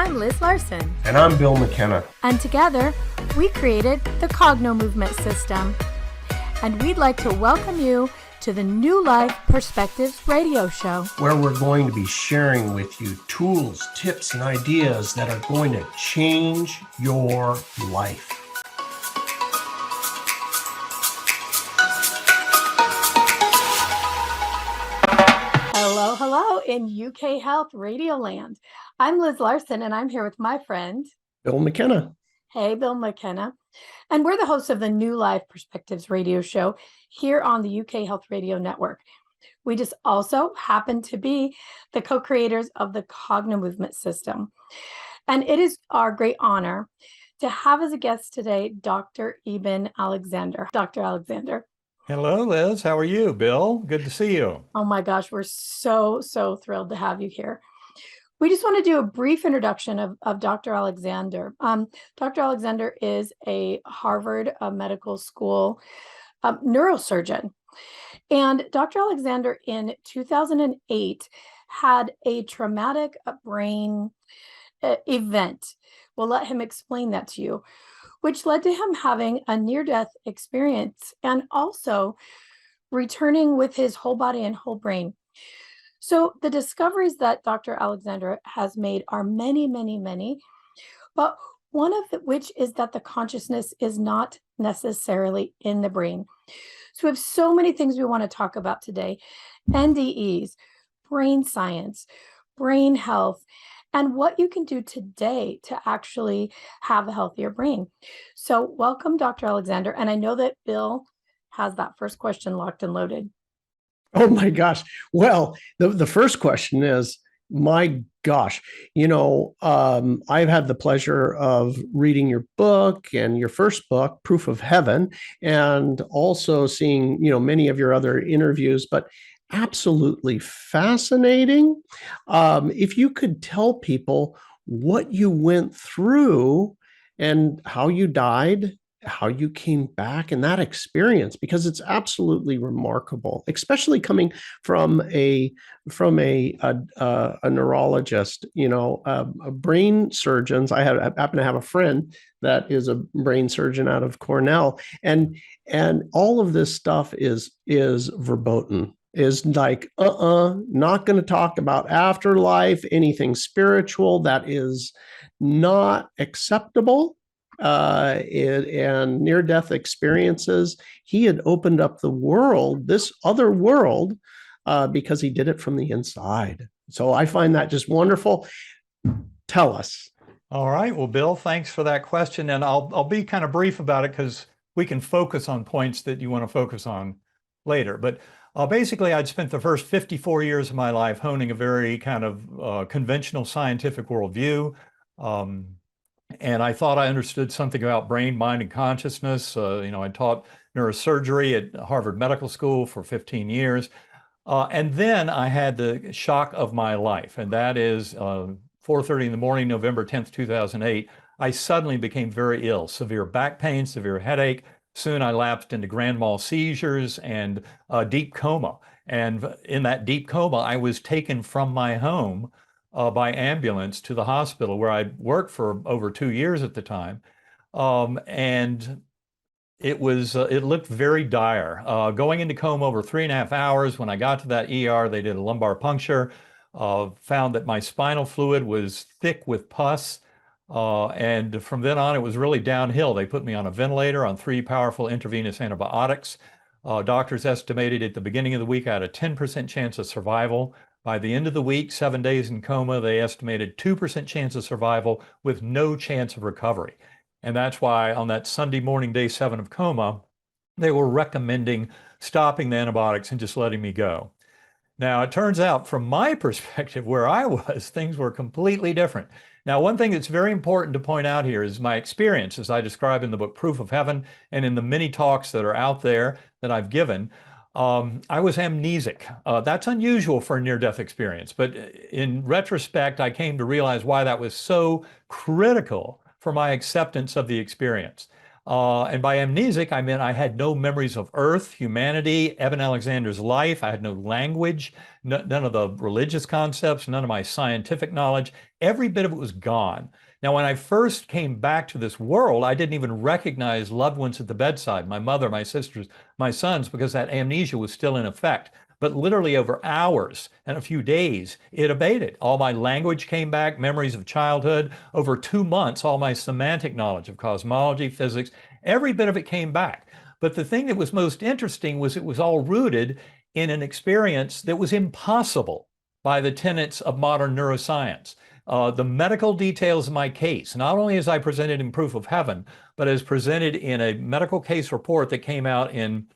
I'm Liz Larson. And I'm Bill McKenna. And together, we created the Cogno Movement System. And we'd like to welcome you to the New Life Perspectives radio show, where we're going to be sharing with you tools, tips, and ideas that are going to change your life. Hello in UK Health Radio Land. I'm Liz Larson, and I'm here with my friend, Bill McKenna. Hey, Bill McKenna. And we're the hosts of the New Life Perspectives radio show here on the UK Health Radio Network. We just also happen to be the co-creators of the Cogno Movement System. And it is our great honor to have as a guest today, Dr. Eben Alexander. Dr. Alexander. Hello, Liz. How are you, Bill? Good to see you. Oh my gosh, we're so thrilled to have you here. We just want to do a brief introduction of Dr. Alexander. Dr. Alexander is a Harvard Medical School neurosurgeon. And Dr. Alexander in 2008 had a traumatic brain event. We'll let him explain that to you, which led to him having a near-death experience and also returning with his whole body and whole brain. So the discoveries that Dr. Alexander has made are many, but one of which is that the consciousness is not necessarily in the brain. So we have so many things we want to talk about today: NDEs, brain science, brain health, and what you can do today to actually have a healthier brain. So welcome, Dr. Alexander. And I know that Bill has that first question locked and loaded. Oh my gosh. Well, the first question is, my gosh, I've had the pleasure of reading your book and your first book, Proof of Heaven, and also seeing, many of your other interviews, but absolutely fascinating. If you could tell people what you went through and how you died, how you came back, and that experience, because it's absolutely remarkable, especially coming from a neurologist, a brain surgeons. I happen to have a friend that is a brain surgeon out of Cornell, and all of this stuff is verboten. Is like, not going to talk about afterlife, anything spiritual. That is not acceptable. And near-death experiences. He had opened up the world, this other world, because he did it from the inside. So I find that just wonderful. Tell us. All right. Well, Bill, thanks for that question. And I'll be kind of brief about it because we can focus on points that you want to focus on later. But basically, I'd spent the first 54 years of my life honing a very kind of conventional scientific worldview. And I thought I understood something about brain, mind, and consciousness. I taught neurosurgery at Harvard Medical School for 15 years. And then I had the shock of my life. And that is 4:30 in the morning, November 10th, 2008. I suddenly became very ill, severe back pain, severe headache. Soon I lapsed into grand mal seizures and deep coma. And in that deep coma, I was taken from my home by ambulance to the hospital where I'd worked for over 2 years at the time. And it looked very dire. Going into coma over 3.5 hours. When I got to that ER, they did a lumbar puncture, found that my spinal fluid was thick with pus. And from then on, it was really downhill. They put me on a ventilator on 3 powerful intravenous antibiotics. Doctors estimated at the beginning of the week I had a 10% chance of survival. By the end of the week, 7 days in coma, they estimated 2% chance of survival with no chance of recovery. And that's why on that Sunday morning, day 7 of coma, they were recommending stopping the antibiotics and just letting me go. Now, it turns out from my perspective, where I was, things were completely different. Now, one thing that's very important to point out here is my experience, as I describe in the book Proof of Heaven and in the many talks that are out there that I've given. I was amnesic. That's unusual for a near-death experience, but in retrospect, I came to realize why that was so critical for my acceptance of the experience. And by amnesic, I meant I had no memories of Earth, humanity, Eben Alexander's life. I had no language, none of the religious concepts, none of my scientific knowledge. Every bit of it was gone. Now, when I first came back to this world, I didn't even recognize loved ones at the bedside, my mother, my sisters, my sons, because that amnesia was still in effect. But literally over hours and a few days, it abated. All my language came back, memories of childhood. Over 2 months, all my semantic knowledge of cosmology, physics, every bit of it came back. But the thing that was most interesting was it was all rooted in an experience that was impossible by the tenets of modern neuroscience. The medical details of my case, not only as I presented in Proof of Heaven, but as presented in a medical case report that came out in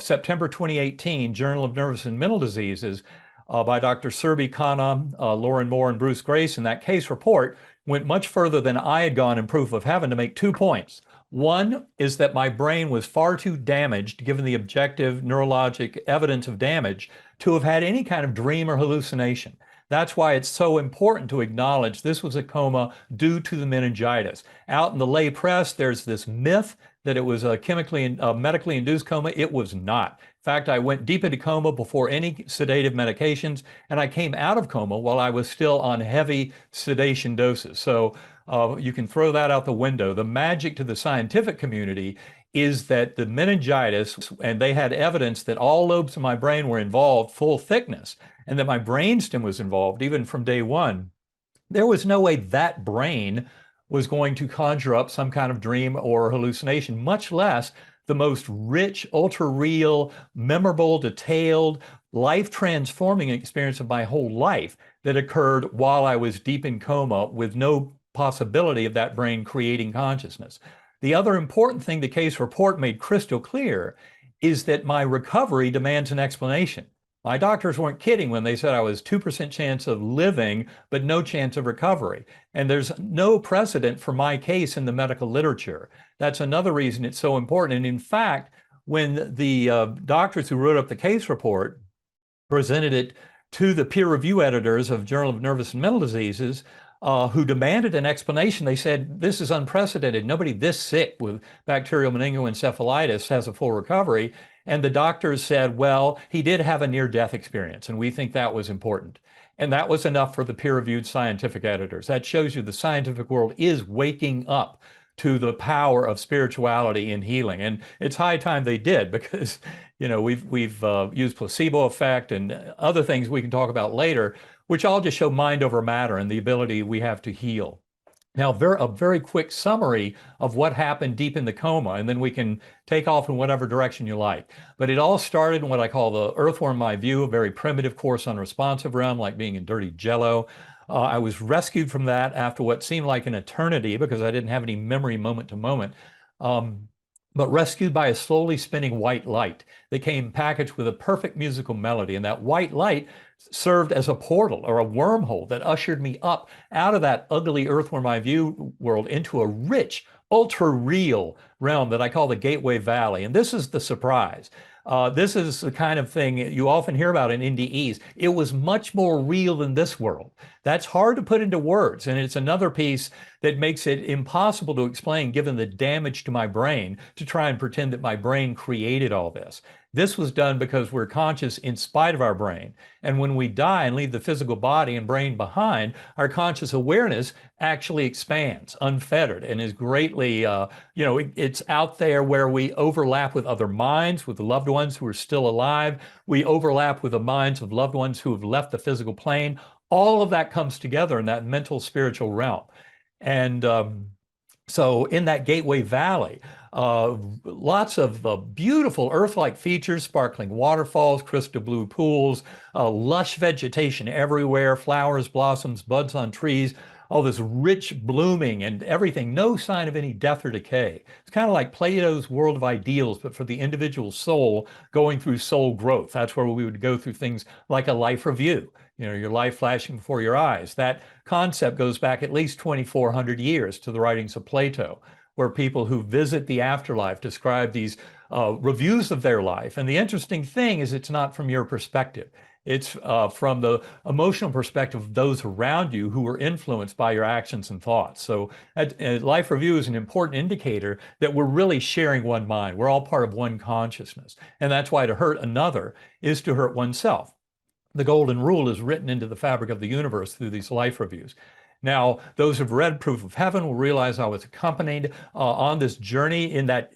September 2018, Journal of Nervous and Mental Diseases, by Dr. Serbi Khanna, Lauren Moore, and Bruce Grace. And that case report went much further than I had gone in Proof of Heaven to make 2 points. One is that my brain was far too damaged, given the objective neurologic evidence of damage, to have had any kind of dream or hallucination. That's why it's so important to acknowledge this was a coma due to the meningitis. Out in the lay press, there's this myth that it was a medically induced coma. It was not. In fact, I went deep into coma before any sedative medications, and I came out of coma while I was still on heavy sedation doses. So you can throw that out the window. The magic to the scientific community is that the meningitis, and they had evidence that all lobes of my brain were involved, full thickness, and that my brainstem was involved even from day one. There was no way that brain was going to conjure up some kind of dream or hallucination, much less the most rich, ultra-real, memorable, detailed, life-transforming experience of my whole life that occurred while I was deep in coma with no possibility of that brain creating consciousness. The other important thing the case report made crystal clear is that my recovery demands an explanation. My doctors weren't kidding when they said I was 2% chance of living, but no chance of recovery. And there's no precedent for my case in the medical literature. That's another reason it's so important. And in fact, when the doctors who wrote up the case report presented it to the peer review editors of Journal of Nervous and Mental Diseases, who demanded an explanation, they said, this is unprecedented. Nobody this sick with bacterial meningoencephalitis has a full recovery. And the doctors said, well, he did have a near-death experience, and we think that was important. And that was enough for the peer-reviewed scientific editors. That shows you the scientific world is waking up to the power of spirituality in healing. And it's high time they did, because we've used placebo effect and other things we can talk about later, which all just show mind over matter and the ability we have to heal. Now, a very quick summary of what happened deep in the coma, and then we can take off in whatever direction you like. But it all started in what I call the earthworm my view, a very primitive course unresponsive realm, like being in dirty jello. I was rescued from that after what seemed like an eternity, because I didn't have any memory moment to moment, but rescued by a slowly spinning white light that came packaged with a perfect musical melody. And that white light served as a portal or a wormhole that ushered me up out of that ugly earthworm eye view world into a rich, ultra-real realm that I call the Gateway Valley. And this is the surprise. This is the kind of thing you often hear about in NDEs. It was much more real than this world. That's hard to put into words, and it's another piece that makes it impossible to explain, given the damage to my brain, to try and pretend that my brain created all this. This was done because we're conscious in spite of our brain. And when we die and leave the physical body and brain behind, our conscious awareness actually expands unfettered and is greatly, it's out there where we overlap with other minds, with loved ones who are still alive. We overlap with the minds of loved ones who have left the physical plane. All of that comes together in that mental spiritual realm. And so in that Gateway Valley, lots of beautiful Earth-like features, sparkling waterfalls, crystal blue pools, lush vegetation everywhere, flowers, blossoms, buds on trees, all this rich blooming and everything, no sign of any death or decay. It's kind of like Plato's world of ideals, but for the individual soul going through soul growth. That's where we would go through things like a life review, your life flashing before your eyes. That concept goes back at least 2,400 years to the writings of Plato, where people who visit the afterlife describe these reviews of their life. And the interesting thing is it's not from your perspective. It's from the emotional perspective of those around you who were influenced by your actions and thoughts. So life review is an important indicator that we're really sharing one mind. We're all part of one consciousness. And that's why to hurt another is to hurt oneself. The golden rule is written into the fabric of the universe through these life reviews. Now, those who've read Proof of Heaven will realize I was accompanied on this journey in that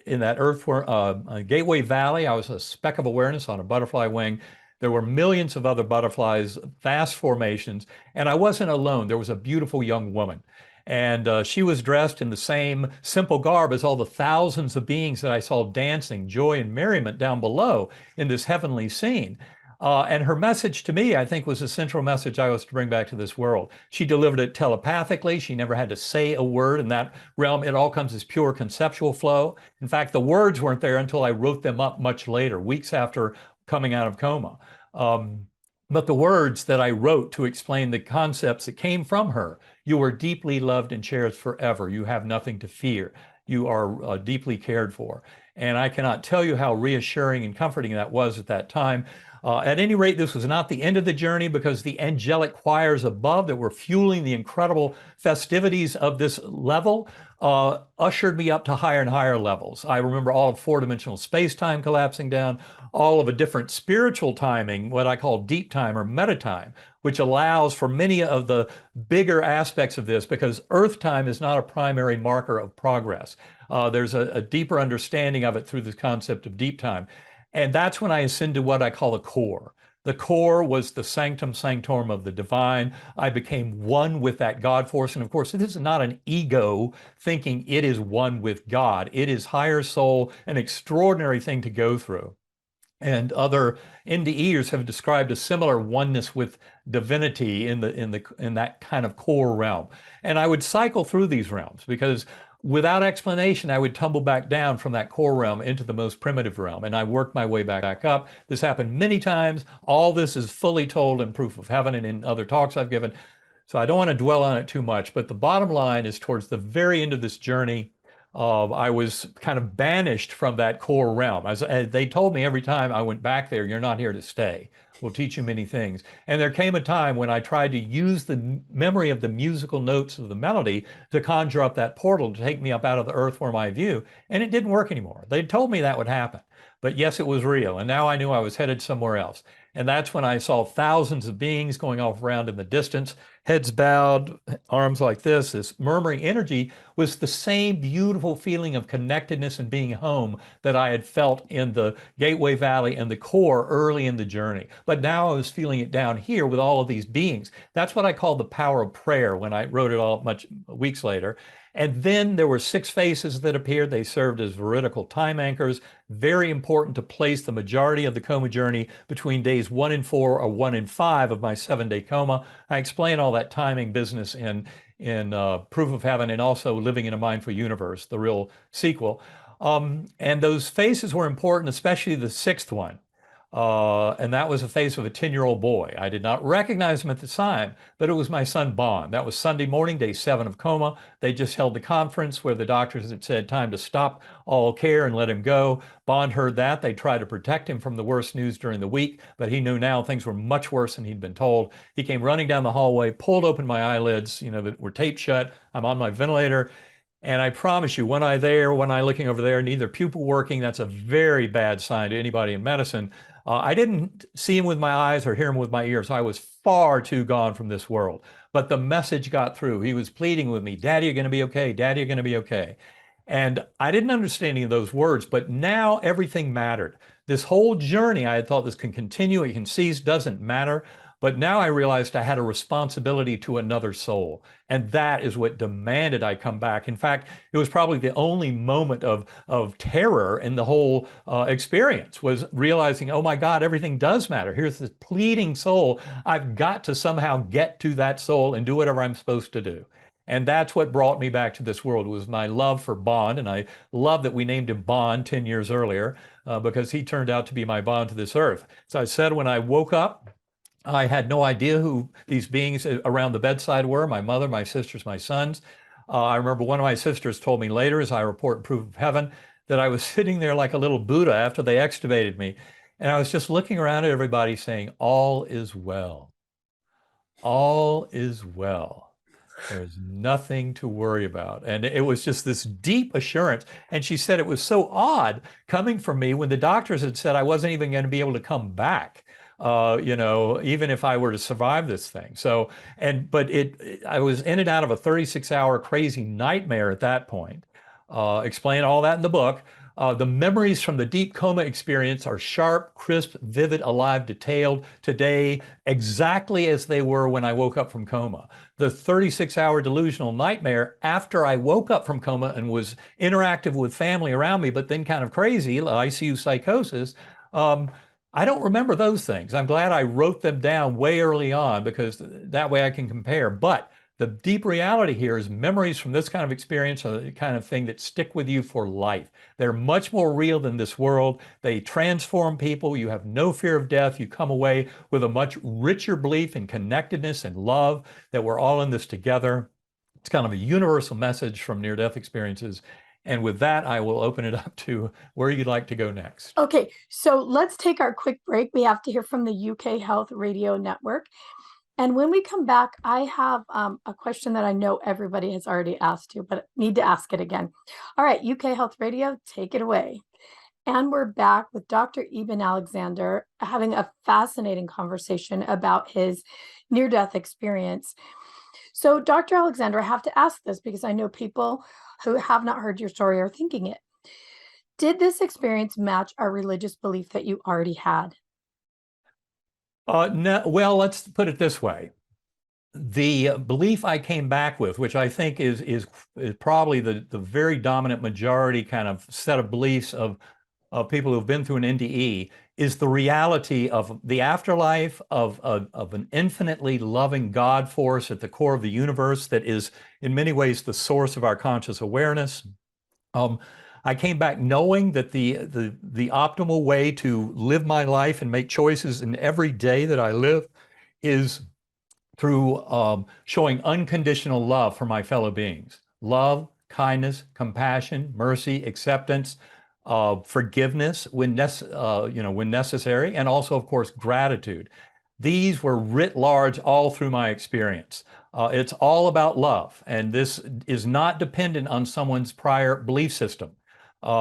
Gateway Valley. I was a speck of awareness on a butterfly wing. There were millions of other butterflies, vast formations, and I wasn't alone. There was a beautiful young woman. And she was dressed in the same simple garb as all the thousands of beings that I saw dancing, joy and merriment down below in this heavenly scene. And her message to me, I think, was the central message I was to bring back to this world. She delivered it telepathically. She never had to say a word in that realm. It all comes as pure conceptual flow. In fact, the words weren't there until I wrote them up much later, weeks after coming out of coma. But the words that I wrote to explain the concepts that came from her: you are deeply loved and cherished forever. You have nothing to fear. You are deeply cared for. And I cannot tell you how reassuring and comforting that was at that time. At any rate, this was not the end of the journey, because the angelic choirs above that were fueling the incredible festivities of this level ushered me up to higher and higher levels. I remember all of four-dimensional space-time collapsing down, all of a different spiritual timing, what I call deep time or meta time, which allows for many of the bigger aspects of this, because Earth time is not a primary marker of progress. There's a deeper understanding of it through this concept of deep time. And that's when I ascended to what I call the core. The core was the sanctum sanctorum of the divine. I became one with that God force. And of course, this is not an ego thinking it is one with God. It is higher soul, an extraordinary thing to go through. And other NDEers have described a similar oneness with divinity in that kind of core realm. And I would cycle through these realms, because without explanation, I would tumble back down from that core realm into the most primitive realm, and I worked my way back up. This happened many times. All this is fully told in Proof of Heaven and in other talks I've given, so I don't want to dwell on it too much. But the bottom line is, towards the very end of this journey, I was kind of banished from that core realm. They told me every time I went back there, you're not here to stay. We'll teach you many things. And there came a time when I tried to use the memory of the musical notes of the melody to conjure up that portal to take me up out of the earthworm eye view, and it didn't work anymore. They told me that would happen. But yes, it was real. And now I knew I was headed somewhere else. And that's when I saw thousands of beings going off around in the distance, heads bowed, arms like this. This murmuring energy was the same beautiful feeling of connectedness and being home that I had felt in the Gateway Valley and the core early in the journey. But now I was feeling it down here with all of these beings. That's what I call the power of prayer when I wrote it all much weeks later. And then there were 6 faces that appeared. They served as veridical time anchors, very important to place the majority of the coma journey between days 1 and 4 or 1 and 5 of my 7-day coma. I explain all that timing business in Proof of Heaven, and also Living in a Mindful Universe, the real sequel. And those faces were important, especially the 6th one. And that was the face of a 10-year-old boy. I did not recognize him at the time, but it was my son, Bond. That was Sunday morning, day 7 of coma. They just held the conference where the doctors had said, time to stop all care and let him go. Bond heard that. They tried to protect him from the worst news during the week, but he knew now things were much worse than he'd been told. He came running down the hallway, pulled open my eyelids, that were taped shut. I'm on my ventilator. And I promise you, one eye there, one eye looking over there, neither pupil working. That's a very bad sign to anybody in medicine. I didn't see him with my eyes or hear him with my ears. I was far too gone from this world. But the message got through. He was pleading with me, Daddy, you're going to be okay. Daddy, you're going to be okay. And I didn't understand any of those words, but now everything mattered. This whole journey, I had thought this can continue, it can cease, doesn't matter. But now I realized I had a responsibility to another soul. And that is what demanded I come back. In fact, it was probably the only moment of terror in the whole experience, was realizing, oh my God, everything does matter. Here's this pleading soul. I've got to somehow get to that soul and do whatever I'm supposed to do. And that's what brought me back to this world, was my love for Bond. And I love that we named him Bond 10 years earlier, because he turned out to be my bond to this earth. So I said, when I woke up, I had no idea who these beings around the bedside were: my mother, my sisters, my sons. I remember one of my sisters told me later, as I report in Proof of Heaven, that I was sitting there like a little Buddha after they extubated me. And I was just looking around at everybody saying, all is well. All is well. There's nothing to worry about. And it was just this deep assurance. And she said it was so odd coming from me when the doctors had said I wasn't even going to be able to come back, even if I were to survive this thing. So, but I was in and out of a 36-hour crazy nightmare at that point. Explain all that in the book. The memories from the deep coma experience are sharp, crisp, vivid, alive, detailed today, exactly as they were when I woke up from coma. The 36-hour delusional nightmare after I woke up from coma and was interactive with family around me, but then kind of crazy, ICU psychosis, I don't remember those things. I'm glad I wrote them down way early on because that way I can compare. But the deep reality here is memories from this kind of experience are the kind of thing that stick with you for life. They're much more real than this world. They transform people. You have no fear of death. You come away with a much richer belief in connectedness and love, that we're all in this together. It's kind of a universal message from near-death experiences. And with that, I will open it up to where you'd like to go next. Okay, so let's take our quick break. We have to hear from the UK Health Radio Network. And when we come back, I have a question that I know everybody has already asked you, but need to ask it again. All right, UK Health Radio, take it away. And we're back with Dr. Eben Alexander having a fascinating conversation about his near-death experience. So, Dr. Alexander, I have to ask this because I know people who have not heard your story are thinking it. Did this experience match our religious belief that you already had? No, well, let's put it this way. The belief I came back with, which I think is probably the very dominant majority kind of set of beliefs of people who've been through an NDE, is the reality of the afterlife, of an infinitely loving God force at the core of the universe that is in many ways the source of our conscious awareness. I came back knowing that the optimal way to live my life and make choices in every day that I live is through showing unconditional love for my fellow beings. Love, kindness, compassion, mercy, acceptance, forgiveness when necessary, and also, of course, gratitude. These were writ large all through my experience. It's all about love, and this is not dependent on someone's prior belief system. There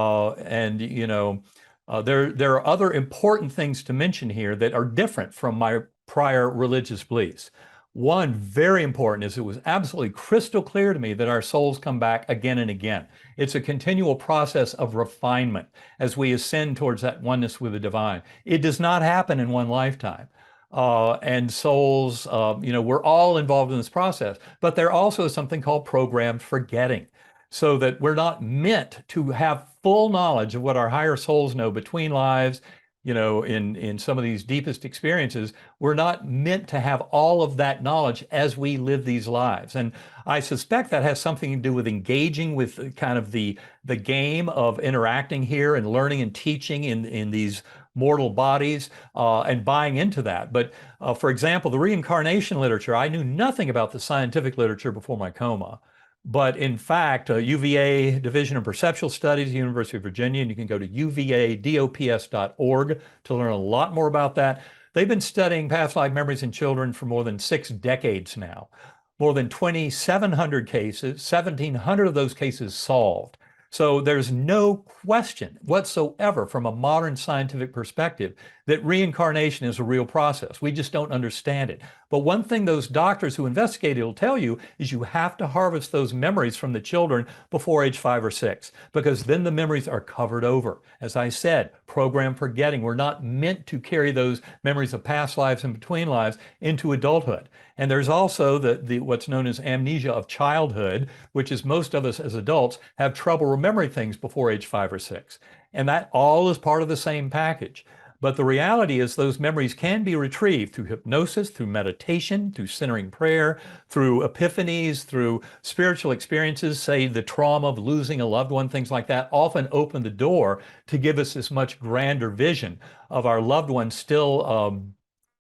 are other important things to mention here that are different from my prior religious beliefs. One, very important, is it was absolutely crystal clear to me that our souls come back again and again. It's a continual process of refinement as we ascend towards that oneness with the divine. It does not happen in one lifetime. And souls, we're all involved in this process, but there also is something called programmed forgetting, so that we're not meant to have full knowledge of what our higher souls know between lives. In some of these deepest experiences, we're not meant to have all of that knowledge as we live these lives. And I suspect that has something to do with engaging with kind of the game of interacting here and learning and teaching in these mortal bodies, and buying into that. But for example, the reincarnation literature, I knew nothing about the scientific literature before my coma. But in fact, UVA Division of Perceptual Studies, University of Virginia, and you can go to uvadops.org to learn a lot more about that. They've been studying past life memories in children for more than 6 decades now. More than 2,700 cases, 1,700 of those cases solved. So there's no question whatsoever from a modern scientific perspective that reincarnation is a real process. We just don't understand it. But one thing those doctors who investigate it will tell you is you have to harvest those memories from the children before age 5 or 6, because then the memories are covered over. As I said, programmed forgetting. We're not meant to carry those memories of past lives and between lives into adulthood. And there's also the what's known as amnesia of childhood, which is most of us as adults have trouble remembering things before age 5 or 6. And that all is part of the same package. But the reality is those memories can be retrieved through hypnosis, through meditation, through centering prayer, through epiphanies, through spiritual experiences, say the trauma of losing a loved one, things like that, often open the door to give us this much grander vision of our loved one still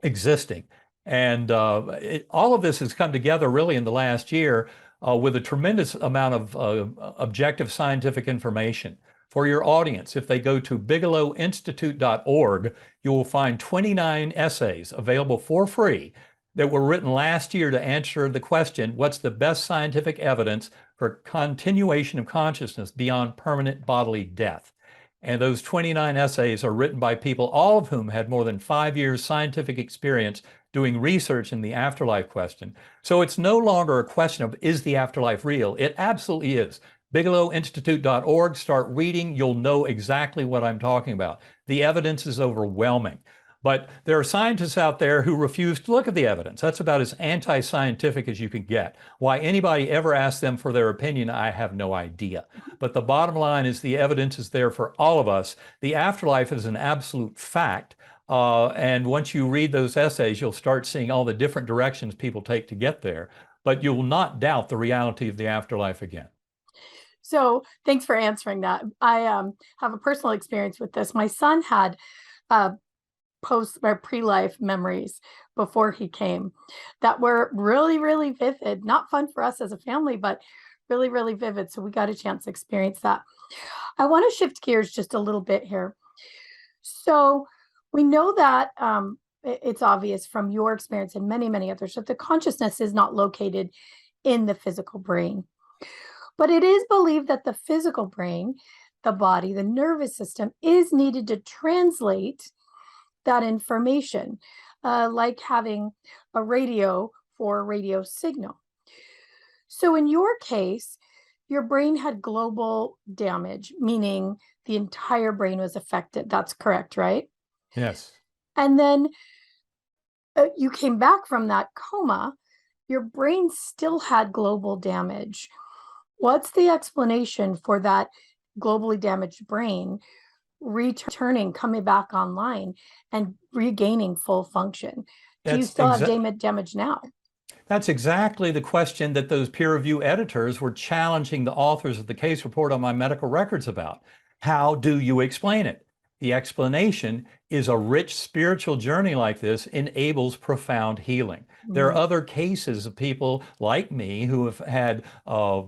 existing. And all of this has come together really in the last year with a tremendous amount of objective scientific information. For your audience, if they go to bigelowinstitute.org, you will find 29 essays available for free that were written last year to answer the question, what's the best scientific evidence for continuation of consciousness beyond permanent bodily death? And those 29 essays are written by people, all of whom had more than 5 years scientific experience doing research in the afterlife question. So it's no longer a question of, is the afterlife real? It absolutely is. bigelowinstitute.org, start reading, you'll know exactly what I'm talking about. The evidence is overwhelming. But there are scientists out there who refuse to look at the evidence. That's about as anti-scientific as you can get. Why anybody ever asks them for their opinion, I have no idea. But the bottom line is the evidence is there for all of us. The afterlife is an absolute fact. And once you read those essays, you'll start seeing all the different directions people take to get there. But you will not doubt the reality of the afterlife again. So thanks for answering that. I have a personal experience with this. My son had post or pre-life memories before he came that were really, really vivid, not fun for us as a family, but really, really vivid. So we got a chance to experience that. I want to shift gears just a little bit here. So we know that it's obvious from your experience and many, many others that the consciousness is not located in the physical brain. But it is believed that the physical brain, the body, the nervous system is needed to translate that information, like having a radio for a radio signal. So in your case, your brain had global damage, meaning the entire brain was affected. That's correct, right? Yes. And then you came back from that coma, your brain still had global damage. What's the explanation for that globally damaged brain returning, coming back online and regaining full function? Do you still have damage now? That's exactly the question that those peer review editors were challenging the authors of the case report on my medical records about. How do you explain it? The explanation is a rich spiritual journey like this enables profound healing. There are other cases of people like me who have had a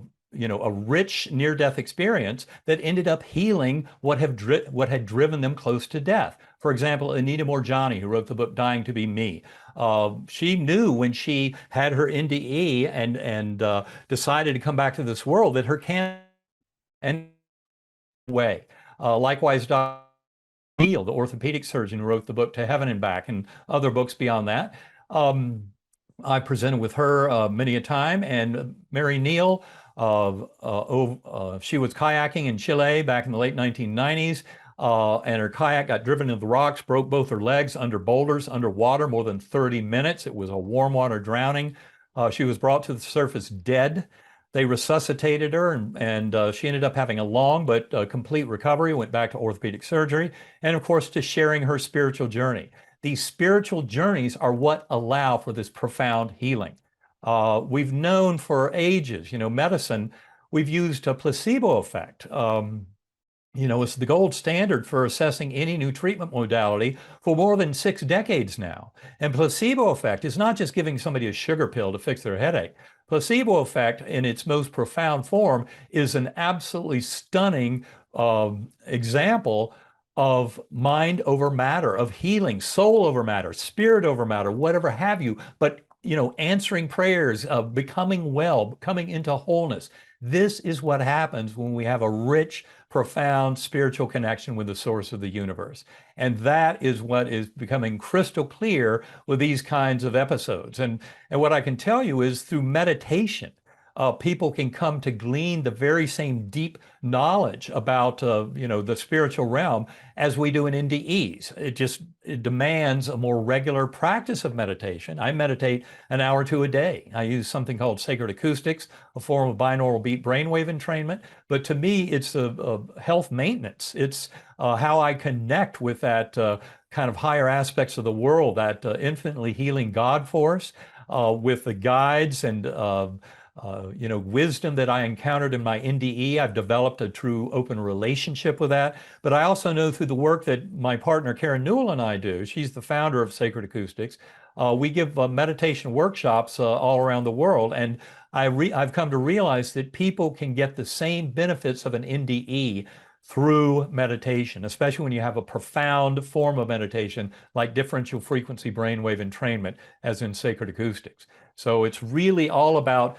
rich near-death experience that ended up healing what had driven them close to death. For example, Anita Moorjani, who wrote the book Dying to Be Me, she knew when she had her NDE and decided to come back to this world that her cancer and way. Likewise, Dr. Neal, the orthopedic surgeon who wrote the book To Heaven and Back, and other books beyond that. I presented with her many a time, and Mary Neal, she was kayaking in Chile back in the late 1990s, and her kayak got driven into the rocks, broke both her legs under boulders, underwater, more than 30 minutes. It was a warm water drowning. She was brought to the surface dead. They resuscitated her, and she ended up having a long but complete recovery, went back to orthopedic surgery, and of course to sharing her spiritual journey. These spiritual journeys are what allow for this profound healing. We've known for ages, medicine, we've used a placebo effect. It's the gold standard for assessing any new treatment modality for more than 6 decades now. And placebo effect is not just giving somebody a sugar pill to fix their headache. Placebo effect in its most profound form is an absolutely stunning example of mind over matter, of healing, soul over matter, spirit over matter, whatever have you, but answering prayers, of becoming well, coming into wholeness. This is what happens when we have a rich, profound spiritual connection with the source of the universe. And that is what is becoming crystal clear with these kinds of episodes. And what I can tell you is through meditation, people can come to glean the very same deep knowledge about, the spiritual realm as we do in NDEs. It demands a more regular practice of meditation. I meditate an hour to a day. I use something called sacred acoustics, a form of binaural beat brainwave entrainment. But to me, it's a health maintenance. It's how I connect with that kind of higher aspects of the world, that infinitely healing God force, with the guides and wisdom that I encountered in my NDE. I've developed a true open relationship with that. But I also know through the work that my partner Karen Newell and I do, she's the founder of Sacred Acoustics, we give meditation workshops all around the world. And I've come to realize that people can get the same benefits of an NDE through meditation, especially when you have a profound form of meditation like differential frequency brainwave entrainment, as in sacred acoustics. So it's really all about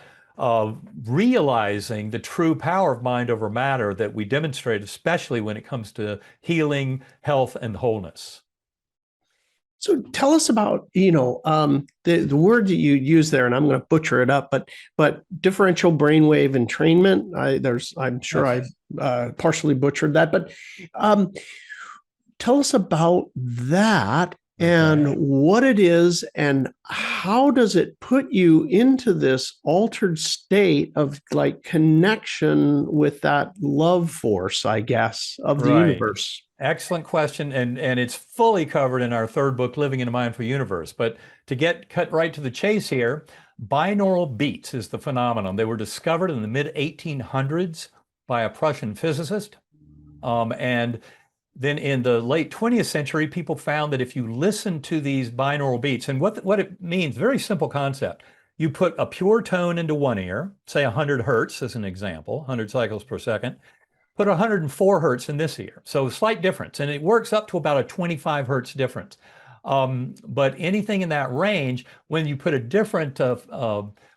realizing the true power of mind over matter that we demonstrate, especially when it comes to healing, health, and wholeness. So tell us about, the word that you use there, and I'm going to butcher it up, but differential brainwave entrainment. I'm sure Yes. I partially butchered that, but tell us about that and what it is, and how does it put you into this altered state of like connection with that love force, I guess, of the universe. Excellent question, and it's fully covered in our third book, Living in a Mindful Universe. But to cut right to the chase here, binaural beats is the phenomenon. They were discovered in the mid-1800s by a Prussian physicist, and then in the late 20th century, people found that if you listen to these binaural beats, and what it means, very simple concept. You put a pure tone into one ear, say 100 hertz as an example, 100 cycles per second. Put 104 hertz in this ear. So slight difference, and it works up to about a 25 hertz difference. But anything in that range, when you put a different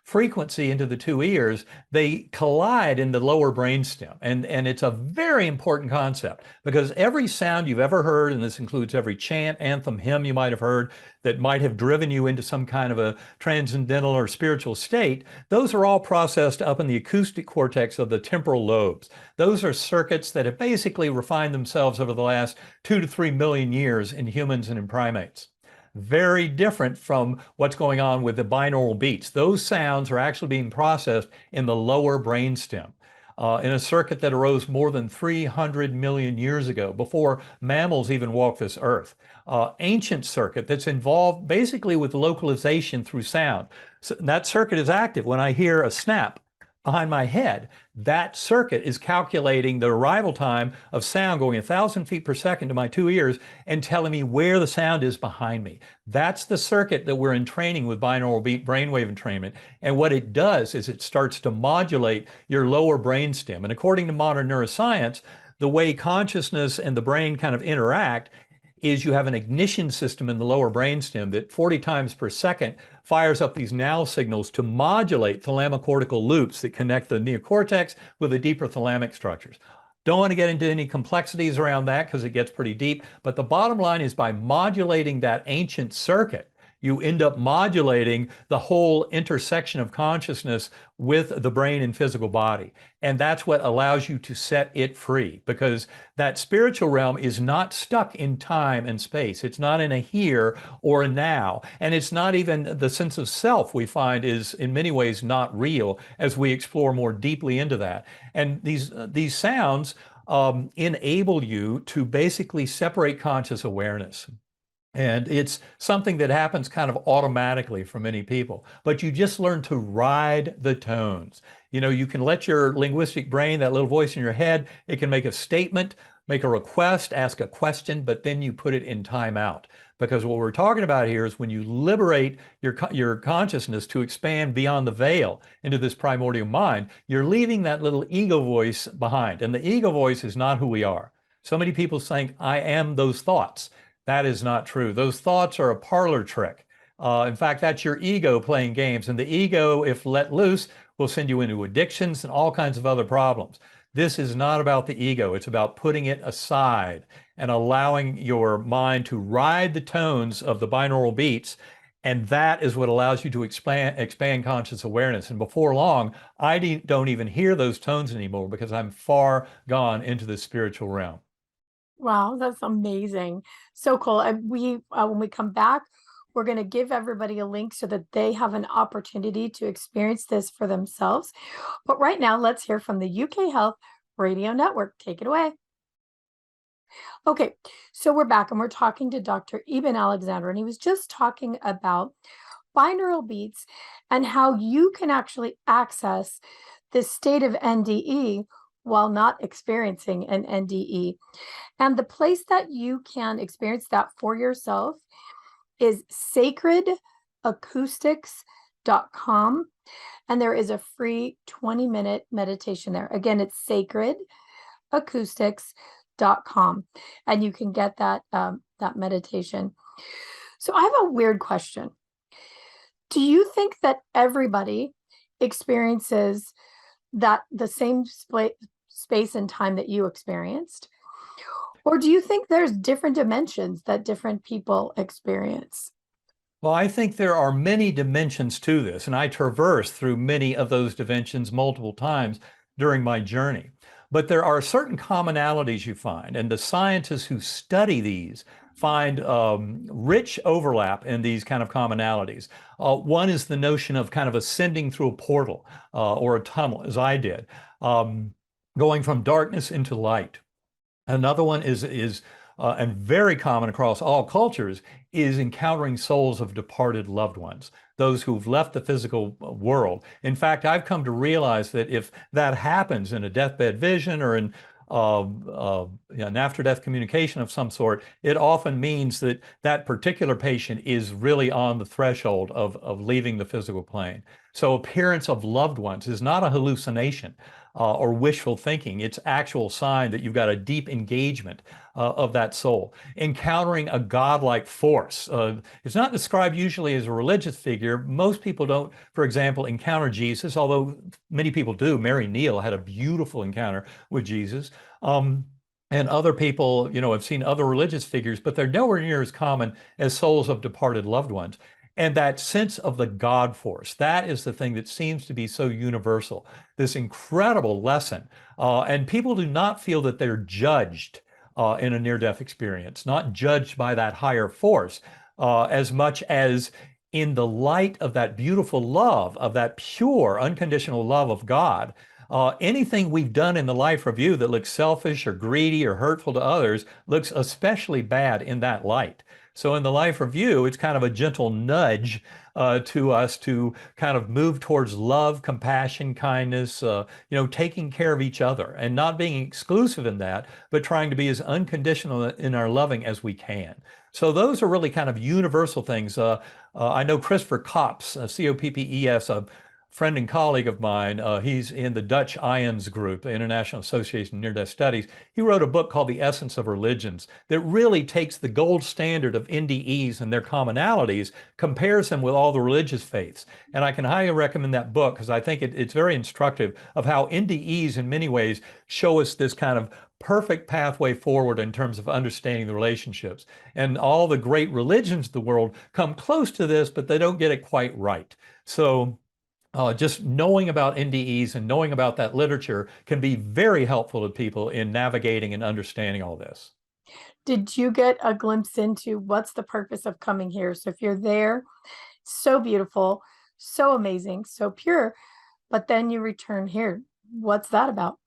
frequency into the two ears, they collide in the lower brainstem. And it's a very important concept, because every sound you've ever heard, and this includes every chant, anthem, hymn you might have heard that might have driven you into some kind of a transcendental or spiritual state, those are all processed up in the acoustic cortex of the temporal lobes. Those are circuits that have basically refined themselves over the last 2 to 3 million years in humans and in primates. Very different from what's going on with the binaural beats. Those sounds are actually being processed in the lower brainstem. In a circuit that arose more than 300 million years ago, before mammals even walked this earth. Ancient circuit that's involved basically with localization through sound. So that circuit is active. When I hear a snap behind my head, that circuit is calculating the arrival time of sound going 1,000 feet per second to my two ears and telling me where the sound is behind me. That's the circuit that we're entraining with binaural beat brainwave entrainment. And what it does is it starts to modulate your lower brainstem. And according to modern neuroscience, the way consciousness and the brain kind of interact is you have an ignition system in the lower brainstem that 40 times per second fires up these now signals to modulate thalamocortical loops that connect the neocortex with the deeper thalamic structures. Don't want to get into any complexities around that because it gets pretty deep, but the bottom line is by modulating that ancient circuit, you end up modulating the whole intersection of consciousness with the brain and physical body. And that's what allows you to set it free, because that spiritual realm is not stuck in time and space. It's not in a here or a now. And it's not even the sense of self, we find, is in many ways not real as we explore more deeply into that. And these sounds enable you to basically separate conscious awareness. And it's something that happens kind of automatically for many people, but you just learn to ride the tones. You can let your linguistic brain, that little voice in your head, it can make a statement, make a request, ask a question, but then you put it in timeout. Because what we're talking about here is when you liberate your consciousness to expand beyond the veil into this primordial mind, you're leaving that little ego voice behind. And the ego voice is not who we are. So many people think, I am those thoughts. That is not true. Those thoughts are a parlor trick. In fact, that's your ego playing games. And the ego, if let loose, will send you into addictions and all kinds of other problems. This is not about the ego. It's about putting it aside and allowing your mind to ride the tones of the binaural beats. And that is what allows you to expand conscious awareness. And before long, I don't even hear those tones anymore because I'm far gone into the spiritual realm. Wow, that's amazing. So cool. And when we come back, we're going to give everybody a link so that they have an opportunity to experience this for themselves. But right now, let's hear from the UK Health Radio Network. Take it away. Okay, so we're back and we're talking to Dr. Eben Alexander, and he was just talking about binaural beats and how you can actually access this state of NDE while not experiencing an NDE. And the place that you can experience that for yourself is sacredacoustics.com. And there is a free 20-minute meditation there. Again, it's sacred soulacoustics.com, and you can get that that meditation. So I have a weird question. Do you think that everybody experiences that the same space and time that you experienced? Or do you think there's different dimensions that different people experience? Well, I think there are many dimensions to this, and I traverse through many of those dimensions multiple times during my journey. But there are certain commonalities you find, and the scientists who study these find rich overlap in these kind of commonalities. One is the notion of kind of ascending through a portal or a tunnel, as I did, going from darkness into light. Another one is and very common across all cultures, is encountering souls of departed loved ones, those who've left the physical world. In fact, I've come to realize that if that happens in a deathbed vision or in an after-death communication of some sort, it often means that that particular patient is really on the threshold of leaving the physical plane. So appearance of loved ones is not a hallucination or wishful thinking. It's actual sign that you've got a deep engagement of that soul. Encountering a godlike force. It's not described usually as a religious figure. Most people don't, for example, encounter Jesus, although many people do. Mary Neal had a beautiful encounter with Jesus. And other people, have seen other religious figures, but they're nowhere near as common as souls of departed loved ones. And that sense of the God force, that is the thing that seems to be so universal, this incredible lesson. And people do not feel that they're judged in a near-death experience, not judged by that higher force, as much as in the light of that beautiful love, of that pure, unconditional love of God. Anything we've done in the life review that looks selfish or greedy or hurtful to others looks especially bad in that light. So in the life review, it's kind of a gentle nudge to us to kind of move towards love, compassion, kindness, taking care of each other and not being exclusive in that, but trying to be as unconditional in our loving as we can. So those are really kind of universal things. I know Christopher Kops, C-O-P-P-E-S, a friend and colleague of mine, he's in the Dutch IONS group, the International Association of Near-Death Studies. He wrote a book called The Essence of Religions that really takes the gold standard of NDEs and their commonalities, compares them with all the religious faiths. And I can highly recommend that book because I think it's very instructive of how NDEs in many ways show us this kind of perfect pathway forward in terms of understanding the relationships. And all the great religions of the world come close to this, but they don't get it quite right. So just knowing about NDEs and knowing about that literature can be very helpful to people in navigating and understanding all this. Did you get a glimpse into what's the purpose of coming here? So if you're there, so beautiful, so amazing, so pure, but then you return here. What's that about?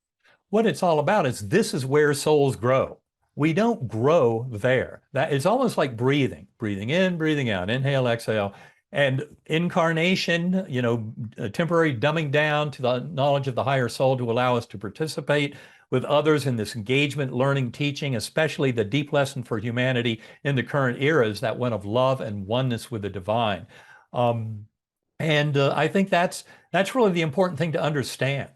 What it's all about is this is where souls grow. We don't grow there. That it's almost like breathing in, breathing out, inhale, exhale. And incarnation, a temporary dumbing down to the knowledge of the higher soul to allow us to participate with others in this engagement, learning, teaching, especially the deep lesson for humanity in the current era is that one of love and oneness with the divine. I think that's really the important thing to understand,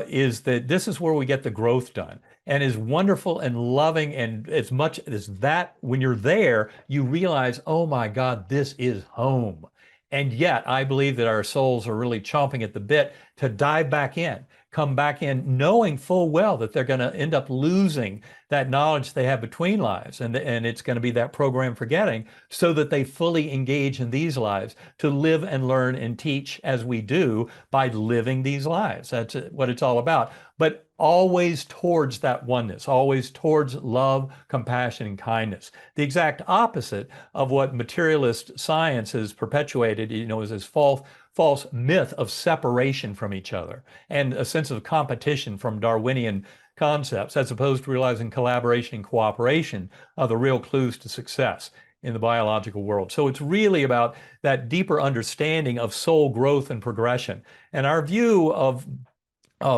is that this is where we get the growth done. And is wonderful and loving, and as much as that, when you're there, you realize, oh my God, this is home. And yet, I believe that our souls are really chomping at the bit to dive back in, come back in, knowing full well that they're going to end up losing that knowledge they have between lives. And it's going to be that program forgetting, so that they fully engage in these lives to live and learn and teach as we do by living these lives. That's what it's all about. But always towards that oneness, always towards love, compassion, and kindness. The exact opposite of what materialist science has perpetuated, is this false myth of separation from each other and a sense of competition from Darwinian concepts, as opposed to realizing collaboration and cooperation are the real clues to success in the biological world. So it's really about that deeper understanding of soul growth and progression. And our view of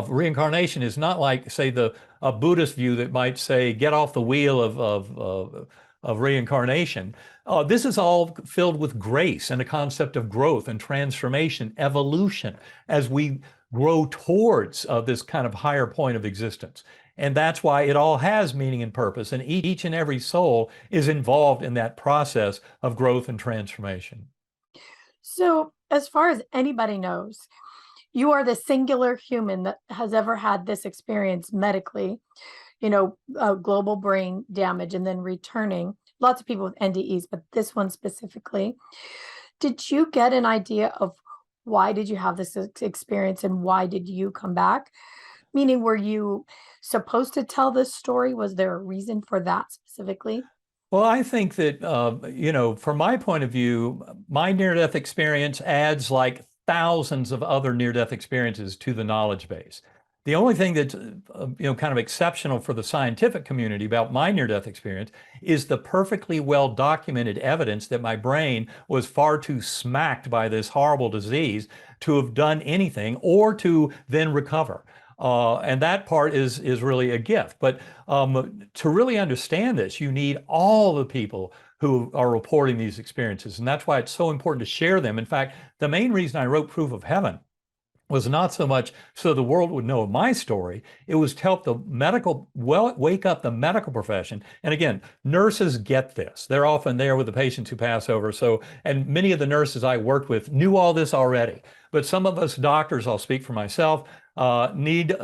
reincarnation is not like, say, a Buddhist view that might say, get off the wheel of reincarnation. This is all filled with grace and a concept of growth and transformation, evolution, as we grow towards this kind of higher point of existence. And that's why it all has meaning and purpose. And each and every soul is involved in that process of growth and transformation. So, as far as anybody knows, you are the singular human that has ever had this experience medically, global brain damage and then returning. Lots of people with NDEs, but this one specifically. Did you get an idea of why did you have this experience and why did you come back? Meaning, were you supposed to tell this story? Was there a reason for that specifically? Well, I think that, from my point of view, my near-death experience adds like thousands of other near-death experiences to the knowledge base. The only thing that's, kind of exceptional for the scientific community about my near-death experience is the perfectly well documented evidence that my brain was far too smacked by this horrible disease to have done anything or to then recover. And that part is really a gift. But to really understand this, you need all the people who are reporting these experiences. And that's why it's so important to share them. In fact, the main reason I wrote Proof of Heaven was not so much so the world would know my story. It was to help the wake up the medical profession. And again, nurses get this. They're often there with the patients who pass over. And many of the nurses I worked with knew all this already. But some of us doctors, I'll speak for myself, need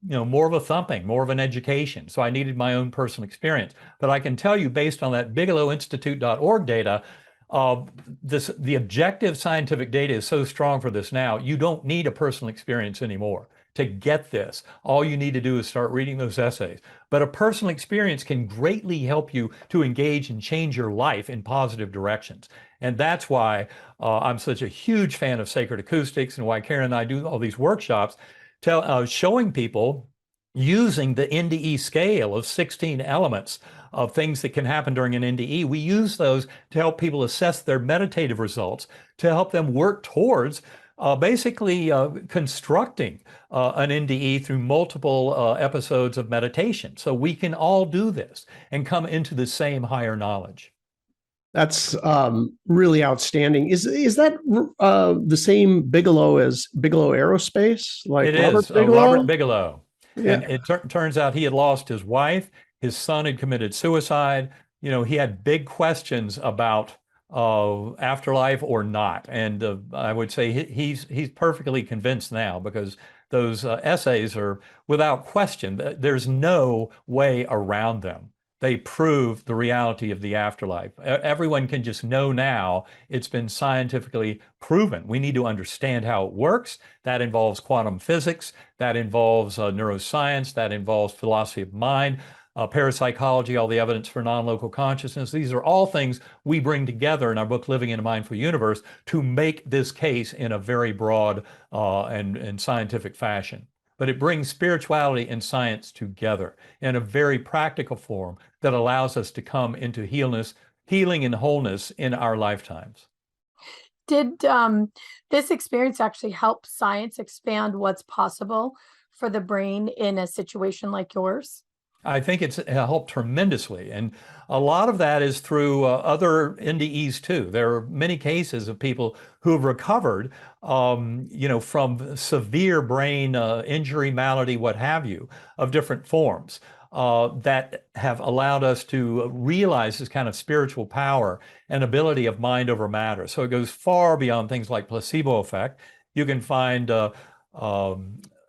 more of a thumping, more of an education. So I needed my own personal experience. But I can tell you, based on that BigelowInstitute.org data, the objective scientific data is so strong for this now, you don't need a personal experience anymore to get this. All you need to do is start reading those essays. But a personal experience can greatly help you to engage and change your life in positive directions. And that's why I'm such a huge fan of sacred acoustics and why Karen and I do all these workshops, showing people using the NDE scale of 16 elements of things that can happen during an NDE. We use those to help people assess their meditative results, to help them work towards basically constructing an NDE through multiple episodes of meditation. So we can all do this and come into the same higher knowledge. That's really outstanding. Is that the same Bigelow as Bigelow Aerospace? Like It Robert is Bigelow? Robert Bigelow. Yeah. And it turns out he had lost his wife. His son had committed suicide. He had big questions about afterlife or not. And I would say he's perfectly convinced now, because those essays are without question. There's no way around them. They prove the reality of the afterlife. Everyone can just know now. It's been scientifically proven. We need to understand how it works. That involves quantum physics. That involves neuroscience. That involves philosophy of mind, parapsychology, all the evidence for non-local consciousness. These are all things we bring together in our book, Living in a Mindful Universe, to make this case in a very broad and scientific fashion. But it brings spirituality and science together in a very practical form that allows us to come into healing and wholeness in our lifetimes. Did this experience actually help science expand what's possible for the brain in a situation like yours? I think it's helped tremendously. And a lot of that is through other NDEs too. There are many cases of people who have recovered, from severe brain injury, malady, what have you, of different forms, that have allowed us to realize this kind of spiritual power and ability of mind over matter. So it goes far beyond things like placebo effect. You can find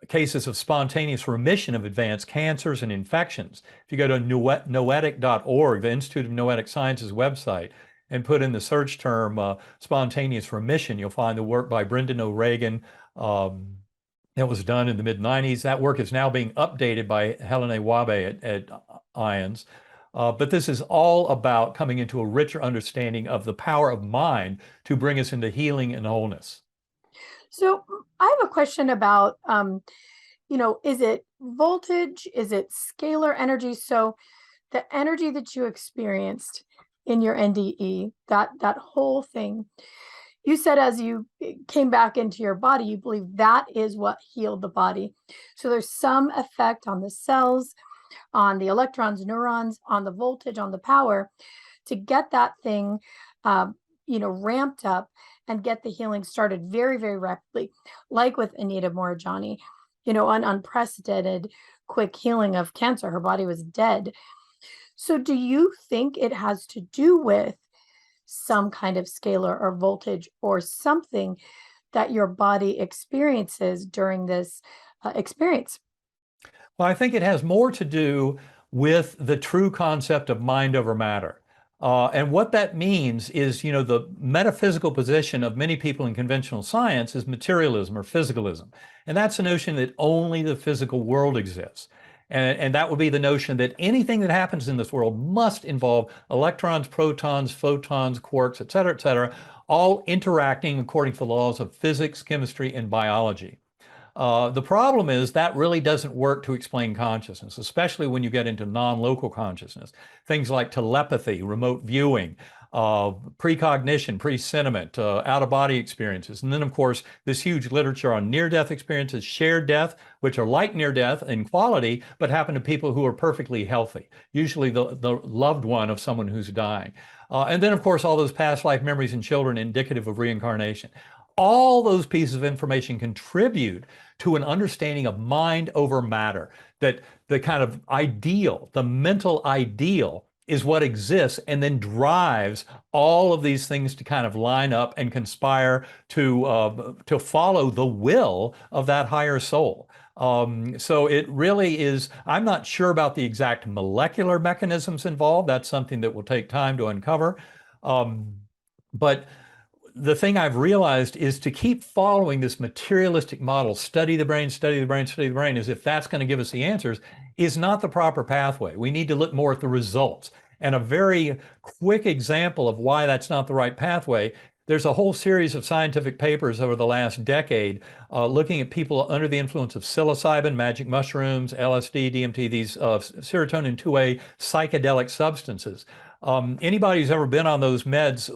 cases of spontaneous remission of advanced cancers and infections. If you go to noetic.org, the Institute of Noetic Sciences website, and put in the search term spontaneous remission, you'll find the work by Brendan O'Regan that was done in the mid-90s. That work is now being updated by Helen A. Wabe at IONS. But this is all about coming into a richer understanding of the power of mind to bring us into healing and wholeness. So I have a question about, is it voltage? Is it scalar energy? So the energy that you experienced in your NDE, that whole thing, you said as you came back into your body, you believe that is what healed the body. So there's some effect on the cells, on the electrons, neurons, on the voltage, on the power to get that thing, ramped up and get the healing started very, very rapidly, like with Anita Moorjani. an unprecedented quick healing of cancer. Her body was dead. So do you think it has to do with some kind of scalar or voltage or something that your body experiences during this experience? Well, I think it has more to do with the true concept of mind over matter. And what that means is, the metaphysical position of many people in conventional science is materialism or physicalism. And that's the notion that only the physical world exists. And that would be the notion that anything that happens in this world must involve electrons, protons, photons, quarks, et cetera, all interacting according to the laws of physics, chemistry, and biology. The problem is that really doesn't work to explain consciousness, especially when you get into non-local consciousness. Things like telepathy, remote viewing, precognition, presentiment, out-of-body experiences. And then, of course, this huge literature on near-death experiences, shared death, which are like near-death in quality, but happen to people who are perfectly healthy, usually the loved one of someone who's dying. And then, of course, all those past life memories in children indicative of reincarnation. All those pieces of information contribute to an understanding of mind over matter, that the kind of ideal, the mental ideal, is what exists and then drives all of these things to kind of line up and conspire to follow the will of that higher soul. So it really is, I'm not sure about the exact molecular mechanisms involved. That's something that will take time to uncover. But the thing I've realized is to keep following this materialistic model, study the brain, study the brain, study the brain, as if that's going to give us the answers, is not the proper pathway. We need to look more at the results. And a very quick example of why that's not the right pathway, there's a whole series of scientific papers over the last decade looking at people under the influence of psilocybin, magic mushrooms, LSD, DMT, these serotonin 2A psychedelic substances. Anybody who's ever been on those meds,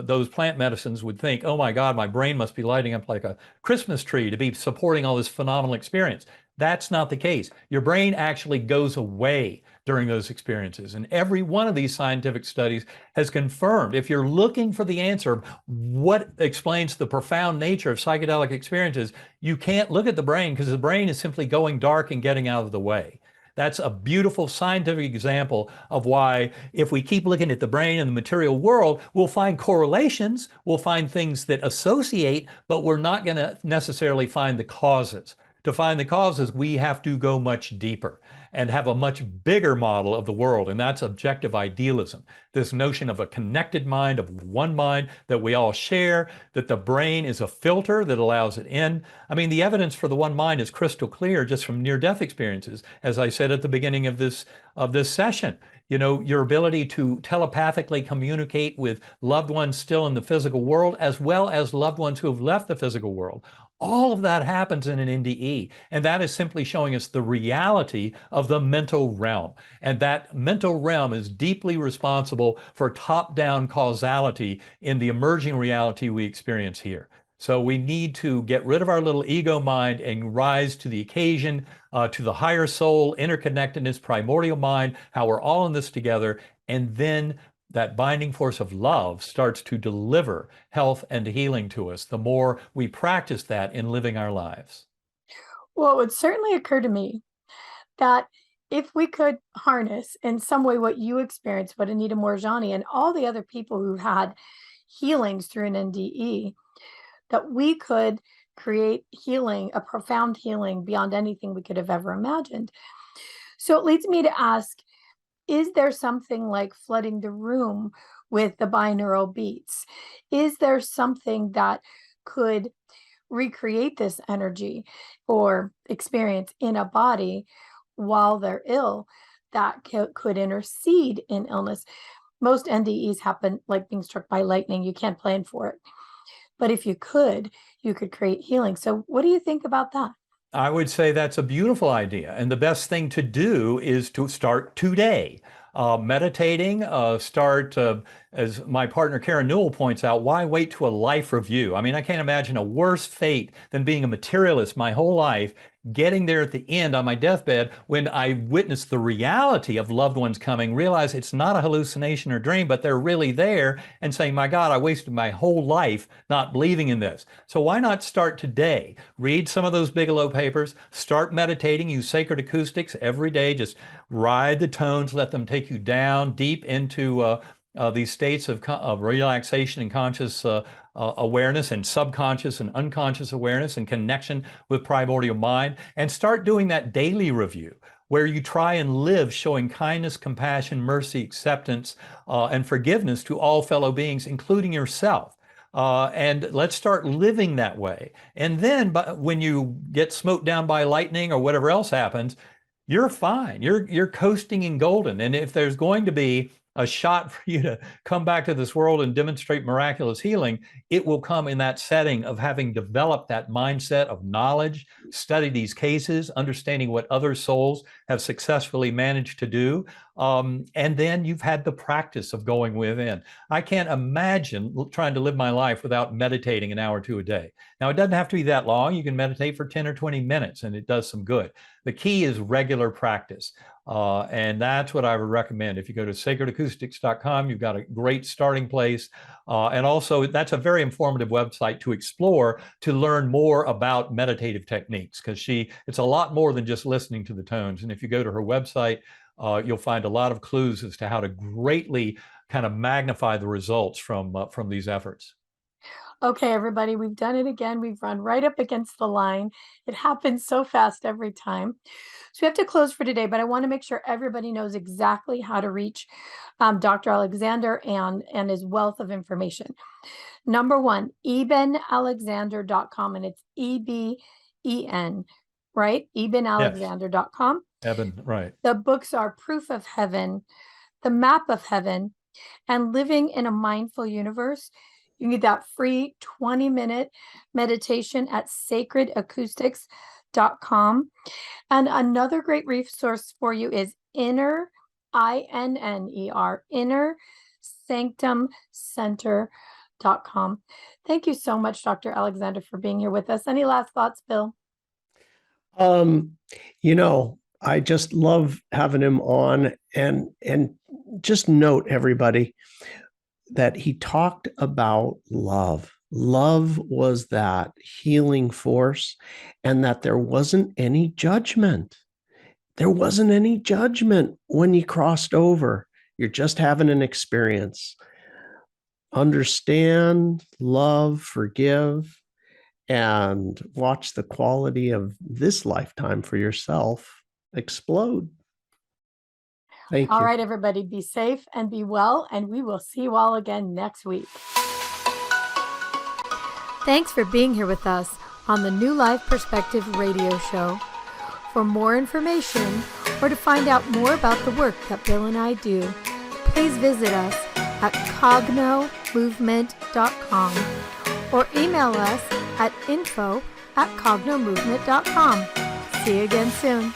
those plant medicines, would think, oh my God, my brain must be lighting up like a Christmas tree to be supporting all this phenomenal experience. That's not the case. Your brain actually goes away during those experiences. And every one of these scientific studies has confirmed, if you're looking for the answer, what explains the profound nature of psychedelic experiences, you can't look at the brain because the brain is simply going dark and getting out of the way. That's a beautiful scientific example of why, if we keep looking at the brain and the material world, we'll find correlations, we'll find things that associate, but we're not going to necessarily find the causes. To find the causes, we have to go much deeper and have a much bigger model of the world, and that's objective idealism. This notion of a connected mind, of one mind that we all share, that the brain is a filter that allows it in. I mean, the evidence for the one mind is crystal clear just from near-death experiences, as I said at the beginning of this session. Your ability to telepathically communicate with loved ones still in the physical world, as well as loved ones who have left the physical world. All of that happens in an NDE, and that is simply showing us the reality of the mental realm. And that mental realm is deeply responsible for top-down causality in the emerging reality we experience here. So we need to get rid of our little ego mind and rise to the occasion, to the higher soul, interconnectedness, primordial mind, how we're all in this together, and then that binding force of love starts to deliver health and healing to us the more we practice that in living our lives. Well, it would certainly occur to me that if we could harness in some way what you experienced, what Anita Morjani and all the other people who had healings through an NDE, that we could create healing, a profound healing beyond anything we could have ever imagined. So it leads me to ask, is there something like flooding the room with the binaural beats? Is there something that could recreate this energy or experience in a body while they're ill that could intercede in illness? Most NDEs happen like being struck by lightning. You can't plan for it. But if you could create healing. So what do you think about that? I would say that's a beautiful idea. And the best thing to do is to start today. Meditating, start, as my partner Karen Newell points out, why wait to a life review? I mean, I can't imagine a worse fate than being a materialist my whole life, getting there at the end on my deathbed when I witnessed the reality of loved ones coming, realize it's not a hallucination or dream, but they're really there, and saying, my God, I wasted my whole life not believing in this. So why not start today? Read some of those Bigelow papers, start meditating, use sacred acoustics every day, just ride the tones, let them take you down deep into these states of relaxation and conscious awareness, and subconscious and unconscious awareness and connection with primordial mind, and start doing that daily review where you try and live showing kindness, compassion, mercy, acceptance, and forgiveness to all fellow beings, including yourself. And let's start living that way. And then when you get smote down by lightning or whatever else happens, you're fine. You're coasting in golden. And if there's going to be a shot for you to come back to this world and demonstrate miraculous healing, it will come in that setting of having developed that mindset of knowledge, study these cases, understanding what other souls have successfully managed to do. And then you've had the practice of going within. I can't imagine trying to live my life without meditating an hour or two a day. Now, it doesn't have to be that long. You can meditate for 10 or 20 minutes and it does some good. The key is regular practice. And that's what I would recommend. If you go to sacredacoustics.com, you've got a great starting place. And also, that's a very informative website to explore, to learn more about meditative techniques, because it's a lot more than just listening to the tones. And if you go to her website, you'll find a lot of clues as to how to greatly kind of magnify the results from these efforts. Okay, everybody, we've done it again. We've run right up against the line. It happens so fast every time. So we have to close for today, but I want to make sure everybody knows exactly how to reach Dr. Alexander and his wealth of information. Number one, EbenAlexander.com, and it's EBEN, right? EbenAlexander.com. Eben, right. The books are Proof of Heaven, The Map of Heaven, and Living in a Mindful Universe. You can get that free 20-minute meditation at sacredacoustics.com. And another great resource for you is Inner, INNER, InnerSanctumCenter.com. Thank you so much, Dr. Alexander, for being here with us. Any last thoughts, Bill? I just love having him on, and just note, everybody, that he talked about love. Love was that healing force, and that there wasn't any judgment. There wasn't any judgment when you crossed over. You're just having an experience. Understand, love, forgive, and watch the quality of this lifetime for yourself explode. Thank you. All right, everybody, be safe and be well, and we will see you all again next week. Thanks for being here with us on the New Life Perspective radio show. For more information or to find out more about the work that Bill and I do, please visit us at cognomovement.com or email us at info@cognomovement.com. See you again soon.